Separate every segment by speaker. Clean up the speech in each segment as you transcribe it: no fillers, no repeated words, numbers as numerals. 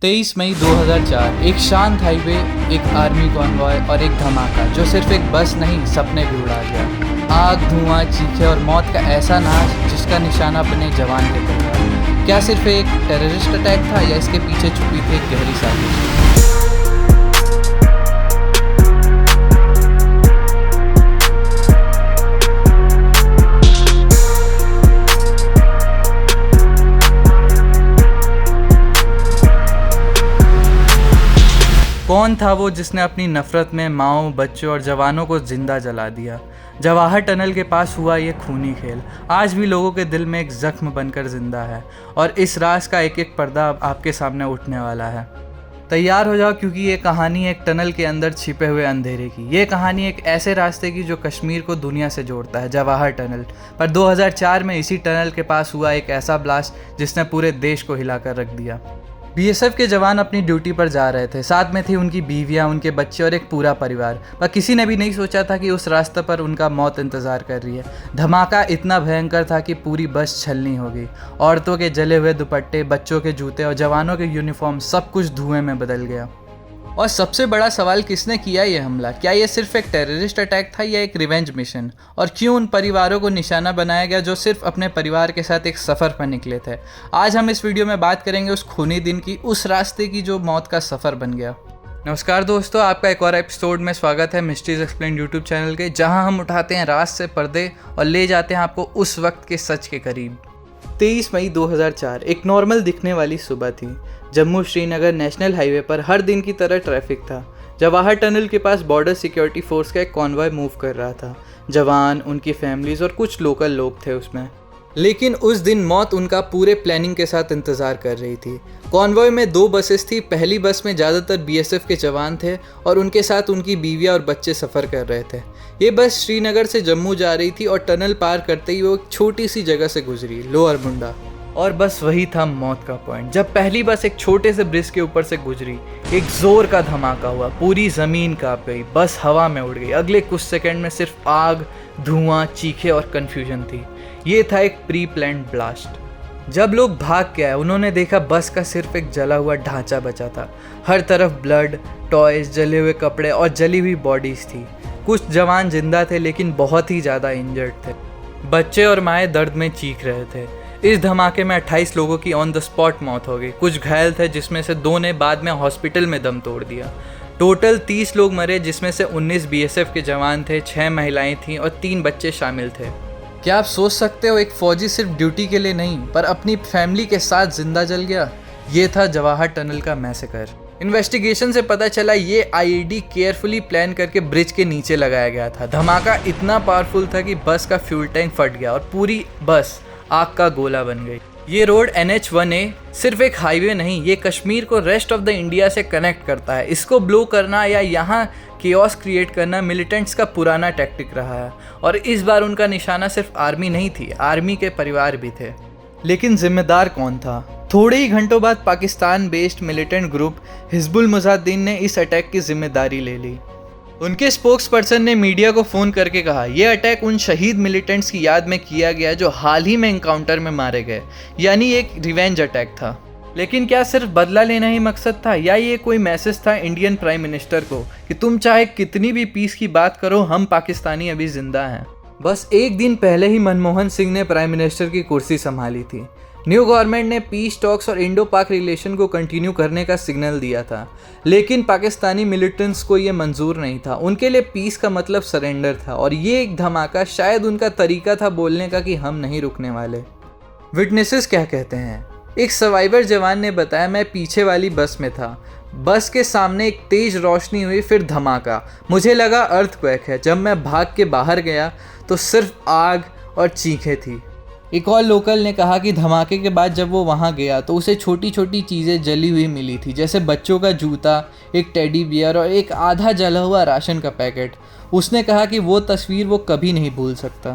Speaker 1: 23 मई 2004 एक शांत हाईवे, एक आर्मी कॉन्वॉय और एक धमाका जो सिर्फ एक बस नहीं सपने भी उड़ा गया। आग, धुआं, चीखें और मौत का ऐसा नाश जिसका निशाना अपने जवान के ऊपर। क्या सिर्फ एक टेररिस्ट अटैक था या इसके पीछे छुपी थी एक गहरी साजिश? कौन था वो जिसने अपनी नफरत में माओं, बच्चों और जवानों को जिंदा जला दिया? जवाहर टनल के पास हुआ ये खूनी खेल आज भी लोगों के दिल में एक जख्म बनकर जिंदा है और इस राज का एक एक पर्दा आपके सामने उठने वाला है। तैयार हो जाओ क्योंकि ये कहानी एक टनल के अंदर छिपे हुए अंधेरे की। ये कहानी एक ऐसे रास्ते की जो कश्मीर को दुनिया से जोड़ता है, जवाहर टनल। पर 2004 में इसी टनल के पास हुआ एक ऐसा ब्लास्ट जिसने पूरे देश को हिलाकर रख दिया। बीएसएफ के जवान अपनी ड्यूटी पर जा रहे थे, साथ में थी उनकी बीवियां, उनके बच्चे और एक पूरा परिवार। पर किसी ने भी नहीं सोचा था कि उस रास्ते पर उनका मौत इंतज़ार कर रही है। धमाका इतना भयंकर था कि पूरी बस छलनी हो गई। औरतों के जले हुए दुपट्टे, बच्चों के जूते और जवानों के यूनिफॉर्म सब कुछ धुएं में बदल गया। और सबसे बड़ा सवाल, किसने किया ये हमला? क्या ये सिर्फ एक टेररिस्ट अटैक था या एक रिवेंज मिशन? और क्यों उन परिवारों को निशाना बनाया गया जो सिर्फ अपने परिवार के साथ एक सफ़र पर निकले थे? आज हम इस वीडियो में बात करेंगे उस खूनी दिन की, उस रास्ते की जो मौत का सफ़र बन गया। नमस्कार दोस्तों, आपका एक और एपिसोड में स्वागत है मिस्ट्रीज एक्सप्लेन यूट्यूब चैनल के, जहां हम उठाते हैं राज से पर्दे और ले जाते हैं आपको उस वक्त के सच के करीब। 23 मई 2004 एक नॉर्मल दिखने वाली सुबह थी। जम्मू श्रीनगर नेशनल हाईवे पर हर दिन की तरह ट्रैफिक था। जवाहर टनल के पास बॉर्डर सिक्योरिटी फोर्स का एक कॉन्वॉय मूव कर रहा था। जवान, उनकी फैमिलीज और कुछ लोकल लोग थे उसमें। लेकिन उस दिन मौत उनका पूरे प्लानिंग के साथ इंतज़ार कर रही थी। कॉन्वॉय में 2 बसेस थी। पहली बस में ज़्यादातर बीएसएफ के जवान थे और उनके साथ उनकी बीवियां और बच्चे सफ़र कर रहे थे। ये बस श्रीनगर से जम्मू जा रही थी और टनल पार करते ही वो एक छोटी सी जगह से गुजरी, लोअर मुंडा। और बस वही था मौत का पॉइंट। जब पहली बस एक छोटे से ब्रिज के ऊपर से गुजरी, एक जोर का धमाका हुआ, पूरी ज़मीन कांप गई, बस हवा में उड़ गई। अगले कुछ सेकंड में सिर्फ आग, धुआं, चीखें और कन्फ्यूजन थी। ये था एक प्री प्लान्ड ब्लास्ट। जब लोग भाग के आए, उन्होंने देखा बस का सिर्फ एक जला हुआ ढांचा बचा था। हर तरफ ब्लड, टॉयज, जले हुए कपड़े और जली हुई बॉडीज थी। कुछ जवान जिंदा थे लेकिन बहुत ही ज़्यादा इंजर्ड थे। बच्चे और माएँ दर्द में चीख रहे थे। इस धमाके में 28 लोगों की ऑन द स्पॉट मौत हो गई। कुछ घायल थे जिसमें से 2 ने बाद में हॉस्पिटल में दम तोड़ दिया। टोटल 30 लोग मरे जिसमें से 19 बीएसएफ के जवान थे, 6 महिलाएं थीं और 3 बच्चे शामिल थे। क्या आप सोच सकते हो, एक फ़ौजी सिर्फ ड्यूटी के लिए नहीं पर अपनी फैमिली के साथ जिंदा जल गया? ये था जवाहर टनल का मैसेकर। इन्वेस्टिगेशन से पता चला ये आईईडी केयरफुली प्लान करके ब्रिज के नीचे लगाया गया था। धमाका इतना पावरफुल था कि बस का फ्यूल टैंक फट गया और पूरी बस आग का गोला बन गई। ये रोड NH1A सिर्फ एक हाईवे नहीं, ये कश्मीर को रेस्ट ऑफ द इंडिया से कनेक्ट करता है। इसको ब्लो करना या यहाँ केओस क्रिएट करना मिलिटेंट्स का पुराना टैक्टिक रहा है। और इस बार उनका निशाना सिर्फ आर्मी नहीं थी, आर्मी के परिवार भी थे। लेकिन जिम्मेदार कौन था? थोड़े ही घंटों बाद Pakistan based militant group Hizbul Mujahideen ने इस अटैक की जिम्मेदारी ले ली। उनके स्पोक्स पर्सन ने मीडिया को फ़ोन करके कहा, यह अटैक उन शहीद मिलिटेंट्स की याद में किया गया जो हाल ही में एनकाउंटर में मारे गए, यानी एक रिवेंज अटैक था। लेकिन क्या सिर्फ बदला लेना ही मकसद था या ये कोई मैसेज था इंडियन प्राइम मिनिस्टर को कि तुम चाहे कितनी भी पीस की बात करो, हम पाकिस्तानी अभी जिंदा हैं? बस एक दिन पहले ही मनमोहन सिंह ने प्राइम मिनिस्टर की कुर्सी संभाली थी। न्यू गवर्नमेंट ने पीस टॉक्स और इंडो पाक रिलेशन को कंटिन्यू करने का सिग्नल दिया था, लेकिन पाकिस्तानी मिलिटेंट्स को ये मंजूर नहीं था। उनके लिए पीस का मतलब सरेंडर था और ये एक धमाका शायद उनका तरीका था बोलने का कि हम नहीं रुकने वाले। विटनेसेस क्या कहते हैं? एक सर्वाइवर जवान ने बताया, मैं पीछे वाली बस में था। बस के सामने एक तेज रोशनी हुई, फिर धमाका। मुझे लगा अर्थक्वेक है। जब मैं भाग के बाहर गया तो सिर्फ आग और चीखें थी। एक और लोकल ने कहा कि धमाके के बाद जब वो वहाँ गया तो उसे छोटी छोटी चीज़ें जली हुई मिली थी, जैसे बच्चों का जूता, एक टेडी बियर और एक आधा जला हुआ राशन का पैकेट। उसने कहा कि वो तस्वीर वो कभी नहीं भूल सकता।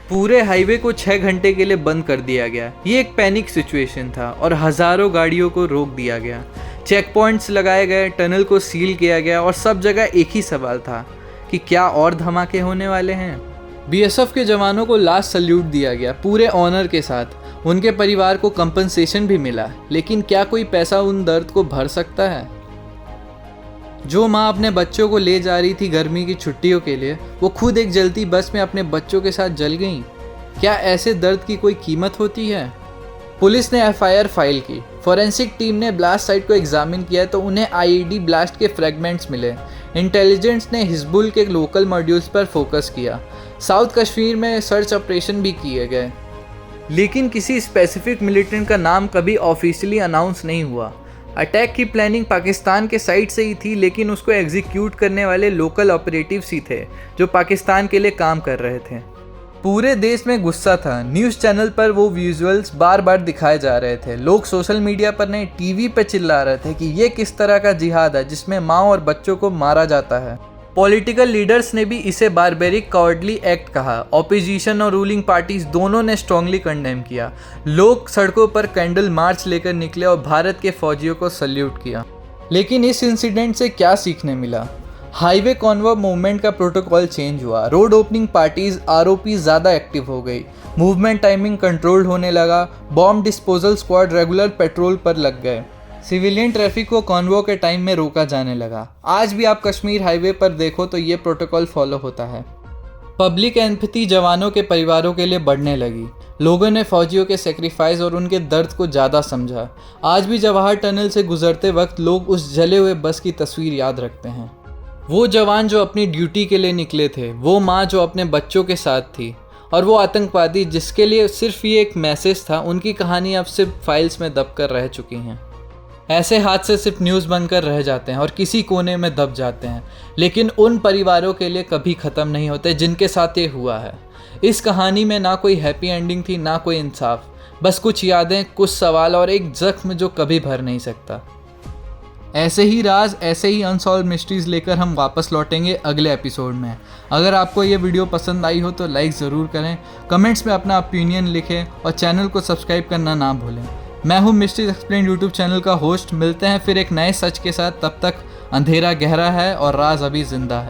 Speaker 1: पूरे हाईवे को 6 घंटे के लिए बंद कर दिया गया। ये एक पैनिक सिचुएशन था और हज़ारों गाड़ियों को रोक दिया गया। चेक पॉइंट्स लगाए गए, टनल को सील किया गया और सब जगह एक ही सवाल था कि क्या और धमाके होने वाले हैं? बीएसएफ के जवानों को लास्ट सल्यूट दिया गया पूरे ऑनर के साथ उनके परिवार को कंपनसेशन भी मिला, लेकिन क्या कोई पैसा उन दर्द को भर सकता है? जो माँ अपने बच्चों को ले जा रही थी गर्मी की छुट्टियों के लिए, वो खुद एक जलती बस में अपने बच्चों के साथ जल गईं। क्या ऐसे दर्द की कोई कीमत होती है? पुलिस ने एफआईआर फाइल की। फॉरेंसिक टीम ने ब्लास्ट साइट को एग्जामिन किया तो उन्हें आईईडी ब्लास्ट के फ्रेगमेंट्स मिले। इंटेलिजेंस ने हिजबुल के लोकल मॉड्यूल्स पर फोकस किया। साउथ कश्मीर में सर्च ऑपरेशन भी किए गए, लेकिन किसी स्पेसिफिक मिलिटेंट का नाम कभी ऑफिशियली अनाउंस नहीं हुआ। अटैक की प्लानिंग पाकिस्तान के साइड से ही थी, लेकिन उसको एग्जीक्यूट करने वाले लोकल ऑपरेटिव्स ही थे जो पाकिस्तान के लिए काम कर रहे थे। पूरे देश में गुस्सा था। न्यूज़ चैनल पर वो विजुअल्स बार बार दिखाए जा रहे थे। लोग सोशल मीडिया पर नहीं, टीवी पे चिल्ला रहे थे कि ये किस तरह का जिहाद है जिसमें माँ और बच्चों को मारा जाता है। पॉलिटिकल लीडर्स ने भी इसे बारबेरिक कॉवर्डली एक्ट कहा। ऑपोजिशन और रूलिंग पार्टीज दोनों ने स्ट्रांगली कंडेम किया। लोग सड़कों पर कैंडल मार्च लेकर निकले और भारत के फौजियों को सल्यूट किया। लेकिन इस इंसिडेंट से क्या सीखने मिला? हाईवे कॉन्वॉय मूवमेंट का प्रोटोकॉल चेंज हुआ। रोड ओपनिंग पार्टीज आरओपी ज़्यादा एक्टिव हो गई। मूवमेंट टाइमिंग कंट्रोल्ड होने लगा। Bomb disposal squad regular petrol पर लग गए। सिविलियन ट्रैफिक को कॉन्वॉय के टाइम में रोका जाने लगा। आज भी आप कश्मीर हाईवे पर देखो तो ये प्रोटोकॉल फॉलो होता है। पब्लिक एम्पैथी जवानों के परिवारों के लिए बढ़ने लगी। लोगों ने फौजियों के सेक्रीफाइस और उनके दर्द को ज़्यादा समझा। आज भी जवाहर टनल से गुजरते वक्त लोग उस जले हुए बस की तस्वीर याद रखते हैं। वो जवान जो अपनी ड्यूटी के लिए निकले थे, वो माँ जो अपने बच्चों के साथ थी, और वो आतंकवादी जिसके लिए सिर्फ ये एक मैसेज था, उनकी कहानी अब सिर्फ फाइल्स में दब कर रह चुकी हैं। ऐसे हादसे सिर्फ न्यूज़ बनकर रह जाते हैं और किसी कोने में दब जाते हैं, लेकिन उन परिवारों के लिए कभी ख़त्म नहीं होते जिनके साथ ये हुआ है। इस कहानी में ना कोई हैप्पी एंडिंग थी, ना कोई इंसाफ, बस कुछ यादें, कुछ सवाल और एक जख्म जो कभी भर नहीं सकता। ऐसे ही राज, ऐसे ही अनसॉल्व मिस्ट्रीज़ लेकर हम वापस लौटेंगे अगले एपिसोड में। अगर आपको ये वीडियो पसंद आई हो तो लाइक ज़रूर करें, कमेंट्स में अपना ओपिनियन लिखें और चैनल को सब्सक्राइब करना ना भूलें। मैं हूँ मिस्ट्रीज एक्सप्लेन यूट्यूब चैनल का होस्ट। मिलते हैं फिर एक नए सच के साथ। तब तक अंधेरा गहरा है और राज अभी ज़िंदा है।